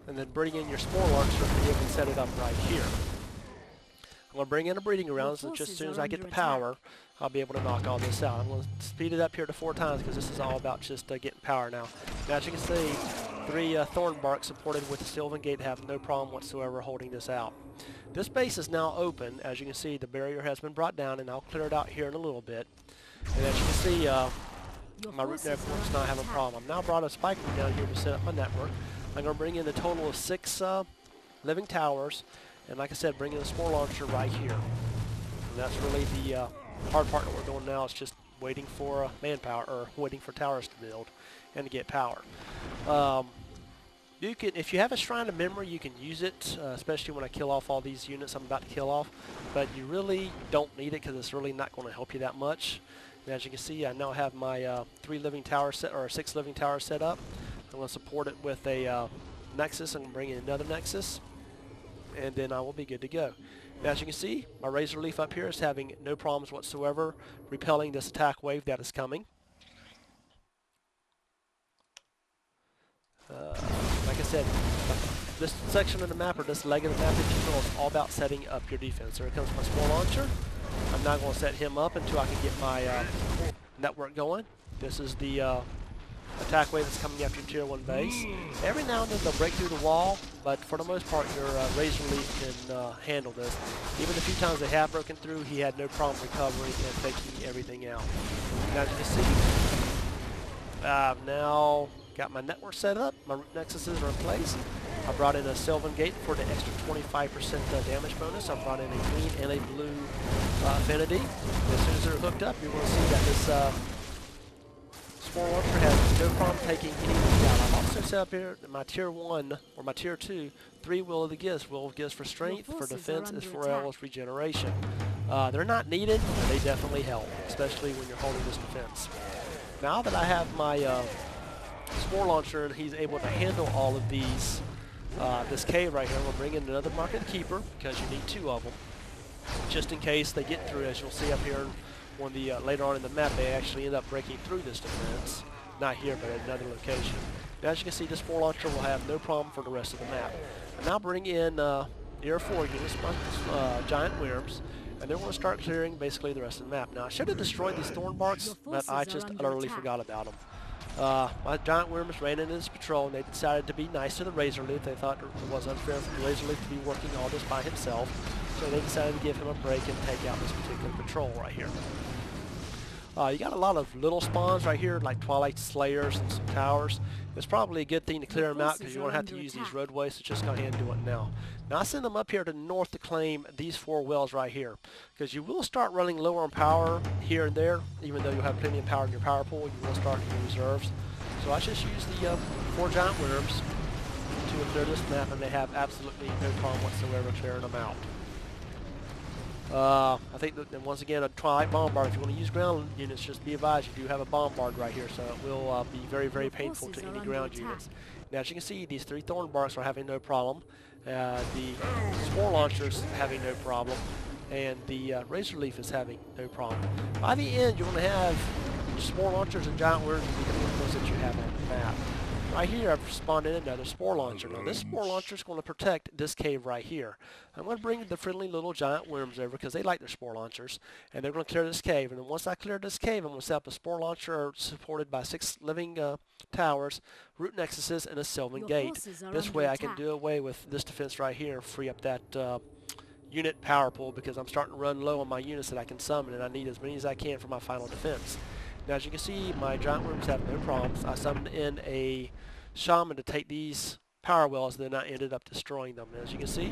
and then bring in your Spore Launcher and you can set it up right here. I'm going to bring in a breeding ground, so just as soon as I get the power, I'll be able to knock all this out. I'm going to speed it up here to 4 times because this is all about just getting power now. Now, as you can see, 3 Thornbark supported with the Sylvan Gate have no problem whatsoever holding this out. This base is now open. As you can see, the barrier has been brought down, and I'll clear it out here in a little bit. And as you can see, my root network's not having a problem. I've now brought a spike root down here to set up my network. I'm going to bring in a total of 6 living towers, and like I said, bring in a Spore Launcher right here. And that's really the hard part that we're doing now, is just waiting for manpower, or waiting for towers to build and to get power. You can, if you have a Shrine of Memory, you can use it, especially when I kill off all these units I'm about to kill off. But you really don't need it because it's really not going to help you that much. And as you can see, I now have my 3 living towers set, or 6 living towers set up. I'm going to support it with a Nexus and bring in another Nexus, and then I will be good to go. Now, as you can see, my Razorleaf up here is having no problems whatsoever repelling this attack wave that is coming. Like I said, this section of the map, or this leg of the map, if you will, is all about setting up your defense. Here comes my Spore Launcher. I'm not going to set him up until I can get my network going. This is the attack wave that's coming after your Tier 1 base. Every now and then they'll break through the wall, but for the most part your Razorleaf can handle this. Even the few times they have broken through, he had no problem recovering and taking everything out. Now, as you can see, I've now got my network set up, my root nexuses are in place. I brought in a Sylvan Gate for the extra 25% damage bonus. I brought in a green and a blue affinity. As soon as they're hooked up, you're going to see that this Spore Launcher has no problem taking anything out. I've also set up here my Tier 1, or my Tier 2, 3 Will of the Gifts. Will of Gifts for strength, for defense, as well as regeneration. They're not needed, but they definitely help, especially when you're holding this defense. Now that I have my Spore Launcher and he's able to handle all of these, this cave right here, we'll bring in another Market Keeper, because you need 2 of them, just in case they get through. As you'll see up here, when the later on in the map, they actually end up breaking through this defense. Not here, but at another location. Now, as you can see, this Spore Launcher will have no problem for the rest of the map. I now bring in Tier 4 units, my giant Wyrms, and then we'll start clearing basically the rest of the map. Now, I should have destroyed these Thornbarks, but I just utterly forgot about them. My giant Wyrms ran into this patrol, and they decided to be nice to the Razorleaf. They thought it was unfair for the Razorleaf to be working all this by himself, so they decided to give him a break and take out this particular patrol right here. You got a lot of little spawns right here, like Twilight Slayers and some towers. It's probably a good thing to clear them out, because you won't have to use these roadways, so just go ahead and do it now. Now, I send them up here to the north to claim these 4 wells right here, because you will start running lower on power here and there. Even though you'll have plenty of power in your power pool, you will start in your reserves. So I just use the 4 giant Wyrms to clear this map, and they have absolutely no problem whatsoever clearing them out. I think that, once again, a Twilight Bombard. If you want to use ground units, just be advised, you do have a Bombard right here, so it will be very, very painful to any ground units. Now, as you can see, these 3 Thornbarks are having no problem. The Spore Launcher is having no problem, and the Razorleaf is having no problem. By the end, you're going to have Spore Launchers and giant Wyrms be the ones that you have on the map. Right here, I've spawned in another Spore Launcher. Now, this Spore Launcher is going to protect this cave right here. I'm going to bring the friendly little giant Wyrms over, because they like their Spore Launchers, and they're going to clear this cave. And then once I clear this cave, I'm going to set up a Spore Launcher supported by 6 living towers, root nexuses, and a Sylvan Gate. This way, I can do away with this defense right here and free up that unit power pool, because I'm starting to run low on my units that I can summon, and I need as many as I can for my final defense. Now, as you can see, my giant Wyrms have no problems. I summoned in a Shaman to take these power wells, and then I ended up destroying them. And as you can see,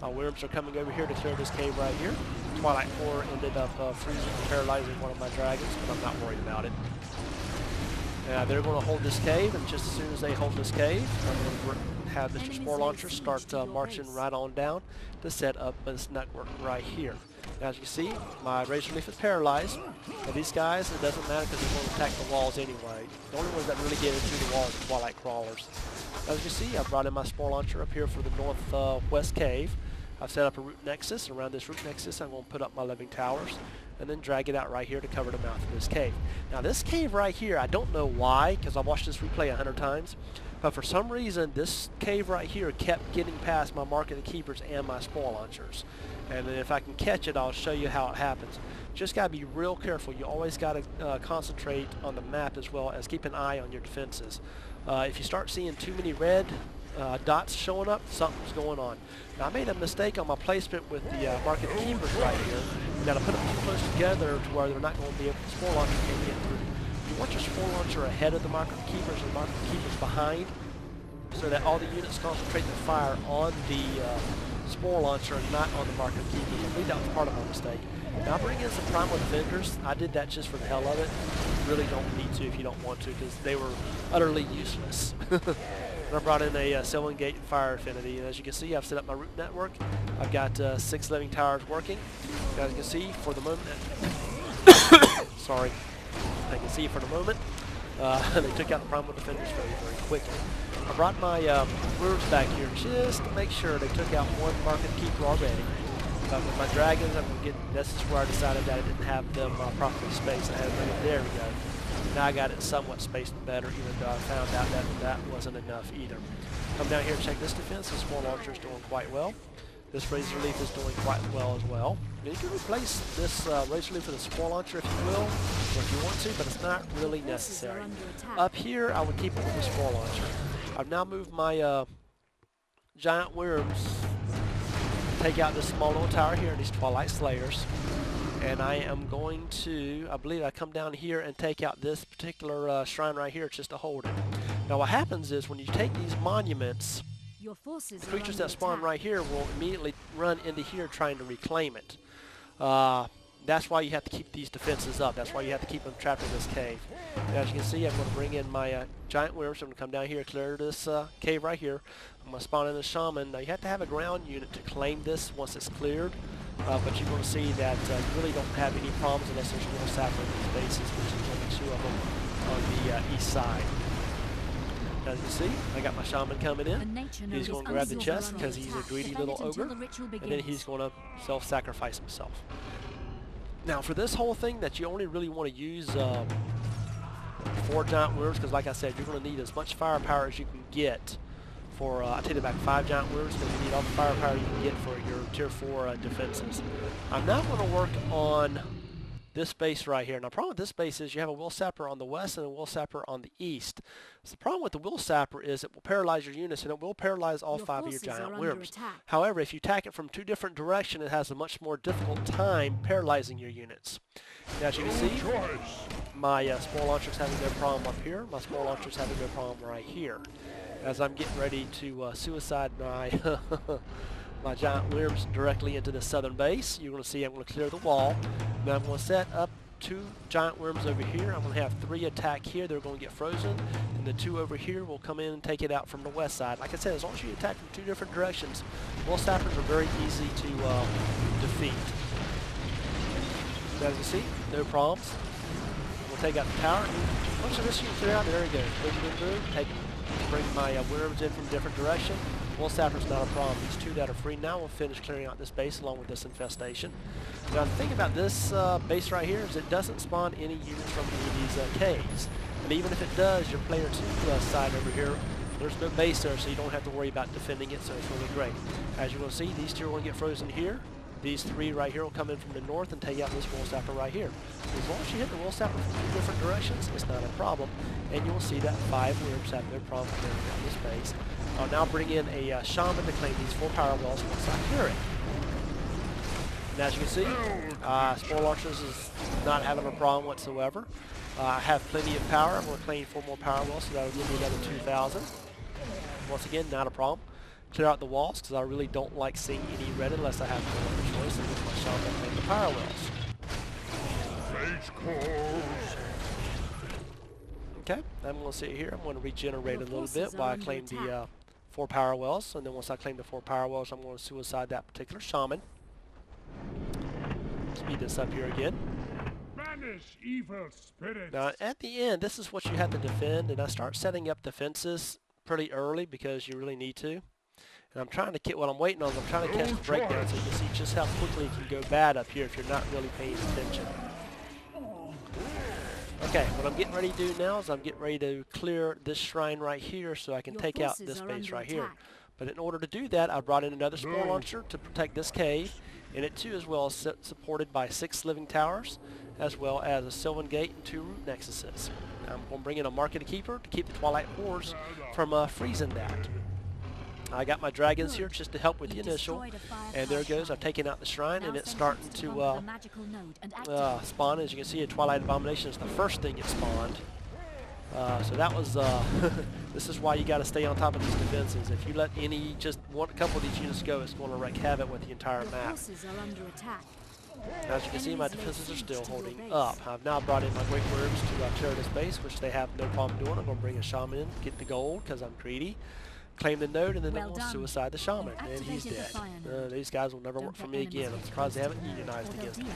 my Wyrms are coming over here to clear this cave right here. Twilight Core ended up freezing and paralyzing one of my dragons, but I'm not worried about it. Now, they're going to hold this cave, and just as soon as they hold this cave, I'm going to have Mr. Spore Launcher start marching right on down to set up this network right here. Now, as you can see, my Razorleaf is paralyzed, and these guys, it doesn't matter because they're going to attack the walls anyway. The only ones that really get into the walls are Twilight Crawlers. As you can see, I brought in my Spore Launcher up here for the northwest cave. I've set up a root nexus, and around this root nexus I'm going to put up my living towers and then drag it out right here to cover the mouth of this cave. Now this cave right here, I don't know why, because I've watched this replay 100 times, but for some reason this cave right here kept getting past my Market of Keepers and my Spore Launchers. And then if I can catch it, I'll show you how it happens. Just got to be real careful. You always got to concentrate on the map as well as keep an eye on your defenses. If you start seeing too many red dots showing up, something's going on. Now I made a mistake on my placement with the Market of Keepers right here. Now to put them too close together to where they're not going to be able, the Spore Launcher can't get through. You want your Spore Launcher ahead of the Market of Keepers and the Market of Keepers behind, so that all the units concentrate their fire on the Spore Launcher and not on the Market of Keepers. I believe that was part of my mistake. Now I bring in some Primal Defenders. I did that just for the hell of it. You really don't need to if you don't want to, because they were utterly useless. And I brought in a Sylvan Gate Fire Affinity, and as you can see, I've set up my root network. I've got 6 living towers working. And as you can see, for the moment, sorry, I can see for the moment, they took out the Primal Defenders very, very quickly. I brought my Wyrms back here just to make sure they took out one Market Keeper already. With my dragons, I'm going to get, this is where I decided that I didn't have them properly spaced. I had them, there we go. Now I got it somewhat spaced better, even though I found out that that wasn't enough either. Come down here and check this defense. The Spore Launcher is doing quite well. This Razorleaf is doing quite well as well. Now you can replace this Razorleaf with a Spore Launcher if you will, or if you want to, but it's not really necessary. Up here, I would keep it with the Spore Launcher. I've now moved my giant Wyrms, take out this small little tower here, these Twilight Slayers, and I am going to, I believe I come down here and take out this particular shrine right here just to hold it. Now what happens is when you take these monuments, your forces, creatures that spawn attack. right here will immediately run into here trying to reclaim it. That's why you have to keep these defenses up. That's why you have to keep them trapped in this cave. And as you can see, I'm going to bring in my giant Wyrms. I'm going to come down here and clear this cave right here. I'm going to spawn in a Shaman. Now you have to have a ground unit to claim this once it's cleared. But you're going to see that you really don't have any problems unless there's more sapper in these bases, which is only 2 of them on the east side. As you can see, I got my Shaman coming in. He's going to grab the chest because he's a greedy little ogre, and then he's going to self-sacrifice himself. Now for this whole thing that you only really want to use 4 giant Wyrms, because like I said, you're going to need as much firepower as you can get for, I take it back, 5 giant Wyrms, because you need all the firepower you can get for your tier 4 defenses. I'm now going to work on this base right here. Now the problem with this base is you have a Will Sapper on the west and a Will Sapper on the east. So the problem with the Will Sapper is it will paralyze your units, and it will paralyze all 5 of your giant Wyrms. However, if you attack it from 2 different directions, it has a much more difficult time paralyzing your units. Now as you can see, my Spore Launcher is having their problem up here. My Spore Launcher is having their problem right here. As I'm getting ready to suicide my my giant Wyrms directly into the southern base, you're going to see I'm going to clear the wall. Now I'm going to set up 2 giant Wyrms over here. I'm going to have 3 attack here. They're going to get frozen. And the 2 over here will come in and take it out from the west side. Like I said, as long as you attack from 2 different directions, Will Sappers are very easy to defeat. As you see, no problems. We'll take out the tower. Once of this you can clear out, there we go. Bring my Wyrms in from a different direction. Will Sapper's not a problem. These 2 that are free now will finish clearing out this base along with this infestation. Now the thing about this base right here is it doesn't spawn any units from any of these caves. And even if it does, your player 2 side over here, there's no base there, so you don't have to worry about defending it, so it's really great. As you will see, these 2 are going to get frozen here. These 3 right here will come in from the north and take out this Will Sapper right here. So as long as you hit the Will Sapper from 2 different directions, it's not a problem. And you will see that 5 Wyrms have no problem clearing out this base. I'll now bring in a Shaman to claim these 4 power wells once I clear it. And as you can see, Spore Launchers is not having a problem whatsoever. I have plenty of power. I'm going to claim 4 more power wells, so that will give me another 2,000. Once again, not a problem. Clear out the walls, because I really don't like seeing any red unless I have no other choice, and with my Shaman to claim the power wells. Okay, I'm going to sit here. I'm going to regenerate a little bit while I claim the 4 power wells, and then once I claim the 4 power wells, I'm going to suicide that particular Shaman. Speed this up here again. Banish evil spirits. Now at the end, this is what you have to defend, and I start setting up defenses pretty early because you really need to. And I'm trying to get what I'm waiting on is I'm trying to catch the breakdown so you can see just how quickly it can go bad up here if you're not really paying attention. Okay, what I'm getting ready to do now is I'm getting ready to clear this shrine right here so I can take out this base right here. But in order to do that, I brought in another Spore Launcher to protect this cave. And it too, as well, is supported by 6 living towers, as well as a Sylvan Gate and 2 root Nexuses. I'm going to bring in a Market Keeper to keep the Twilight Horrors from freezing that. I got my dragons here just to help with the initial, and there it goes. I've taken out the shrine, and it's starting to spawn. As you can see, a Twilight Abomination is the first thing it spawned. So that was, this is why you got to stay on top of these defenses. If you let just a couple of these units go, it's going to wreak havoc with the entire map. As you can see, my defenses are still holding up. I've now brought in my Great Wyrms to tear this base, which they have no problem doing. I'm going to bring a Shaman in, get the gold, because I'm greedy. Claim the node, and then they'll suicide the Shaman, and he's dead. These guys will never work for me again. I'm surprised they haven't unionized against me.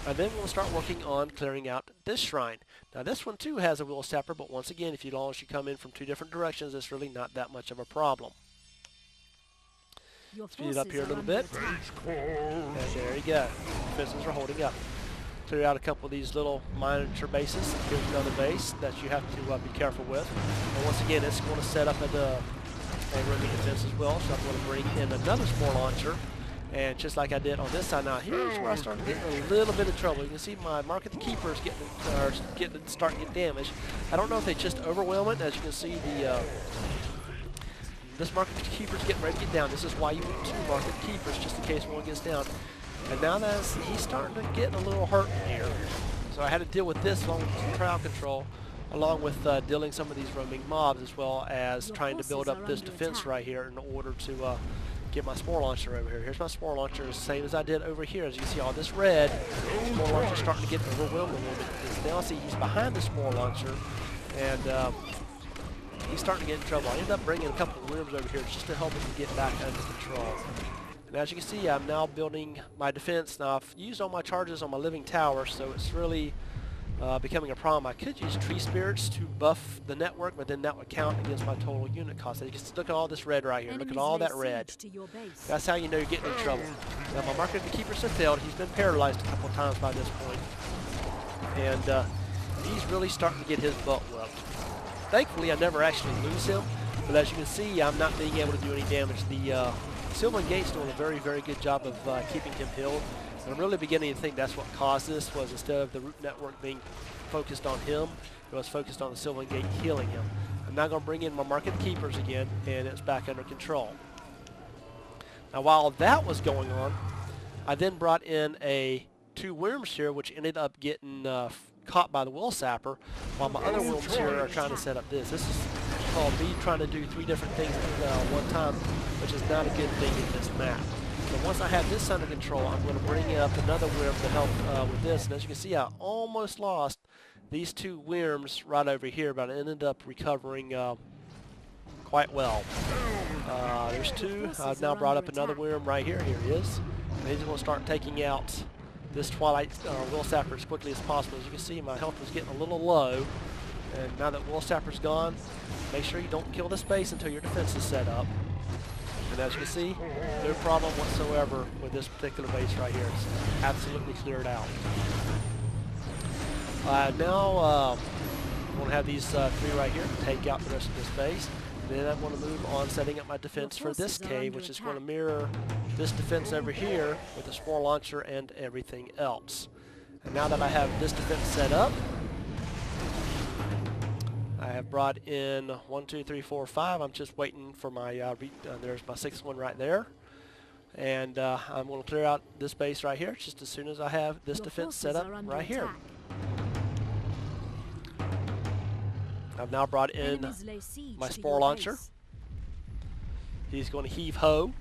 And then we'll start working on clearing out this shrine. Now this one too has a Will Sapper, but once again, as long as you come in from 2 different directions, it's really not that much of a problem. Speed it up here a little bit. And there you go. Defenses are holding up. Clear out a couple of these little miniature bases. Here's another base that you have to be careful with. And once again, it's going to set up a roaming defense as well. So I'm going to bring in another Spore Launcher. And just like I did on this side, now here's where I started getting a little bit of trouble. You can see my Market the Keeper is starting to get damaged. I don't know if they just overwhelm it. As you can see, this Market the Keeper is getting ready to get down. This is why you want 2 Market Keepers, just in case one gets down. And now that he's starting to get a little hurt here. So I had to deal with this along with some crowd control, along with dealing some of these roaming mobs, as well as trying to build up this defense right here in order to get my Spore Launcher over here. Here's my Spore Launcher, the same as I did over here. As you can see, all this red, Spore Launcher starting to get overwhelmed a little bit. Now see, he's behind the Spore Launcher, and he's starting to get in trouble. I ended up bringing a couple of Wyrms over here just to help him get back under control. And as you can see, I'm now building my defense. Now I've used all my charges on my living tower, so it's really becoming a problem. I could use Tree Spirits to buff the network, but then that would count against my total unit cost. You can look at all this red right here. Look at all that red. That's how you know you're getting in trouble. Now my Market of the Keepers have failed. He's been paralyzed a couple of times by this point. And he's really starting to get his butt whooped. Thankfully, I never actually lose him. But as you can see, I'm not being able to do any damage. The Sylvan Gate's doing a very, very good job of keeping him healed. And I'm really beginning to think that's what caused this, was instead of the root network being focused on him, it was focused on the Sylvan Gate healing him. I'm now going to bring in my Market Keepers again, and it's back under control. Now while that was going on, I then brought in 2 Wyrms here, which ended up getting caught by the Will Sapper, while my other Wyrms here are trying to set up this. This is called me trying to do 3 different things at one time, which is not a good thing in this map. So once I have this under control, I'm going to bring up another Wyrm to help with this. And as you can see, I almost lost these 2 Wyrms right over here, but I ended up recovering quite well. There's 2. I've now brought up another Wyrm right here. Here he is. And he's going to start taking out this Twilight Will Sapper as quickly as possible. As you can see, my health was getting a little low. And now that Will Sapper's gone, make sure you don't kill this base until your defense is set up. And as you can see, no problem whatsoever with this particular base right here. It's absolutely cleared out. Now, I'm going to have these 3 right here to take out the rest of this base. Then I'm going to move on setting up my defense for this cave, which is going to mirror this defense over here with the Spore Launcher and everything else. And now that I have this defense set up, I have brought in 1, 2, 3, 4, 5. I'm just waiting for my, there's my 6th one right there. And I'm going to clear out this base right here just as soon as I have this defense set up right here. I've now brought in my Spore Launcher. He's going to heave ho.